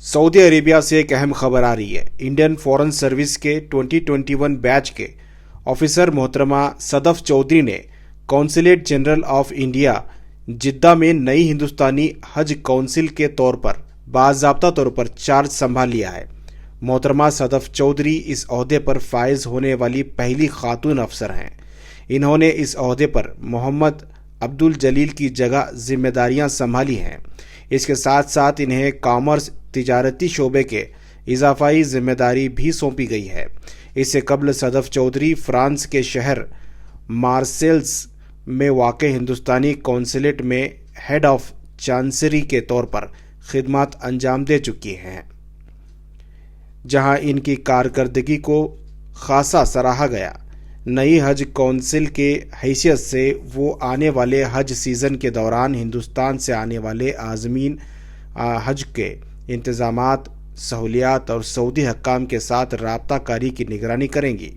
Saudi Arabia से एक अहम खबर आ रही है। इंडियन फॉरेन सर्विस के 2021 बैच के ऑफिसर मोहतरमा सदफ चौधरी ने कौंसलेट जनरल ऑफ इंडिया जिद्दा में नई हिंदुस्तानी हज काउंसिल के तौर पर बाज़ाब्ता तौर पर चार्ज संभाल लिया है। मोहतरमा सदफ चौधरी इस ओहदे पर फायज होने वाली पहली खातून अफसर हैं। इन्होंने इस ओहदे पर मोहम्मद अब्दुल जलील की जगह जिम्मेदारियां संभाली हैं। इसके साथ साथ इन्हें कॉमर्स तिजारती शोबे के इजाफाई जिम्मेदारी भी सौंपी गई है। इससे कबल सदफ चौधरी फ्रांस के शहर मार्सेल्स में वाक़ हिंदुस्तानी कौंसलेट में हेड ऑफ चांसरी के तौर पर खिदमत अंजाम दे चुकी हैं, जहां इनकी कारकर्दगी को खासा सराहा गया। नई हज काउंसिल के हैसियत से वो आने वाले हज सीज़न के दौरान हिंदुस्तान से आने वाले आज़मीन हज के इंतज़ामात, सहूलियात और सऊदी हक्काम के साथ राब्ता कारी की निगरानी करेंगी।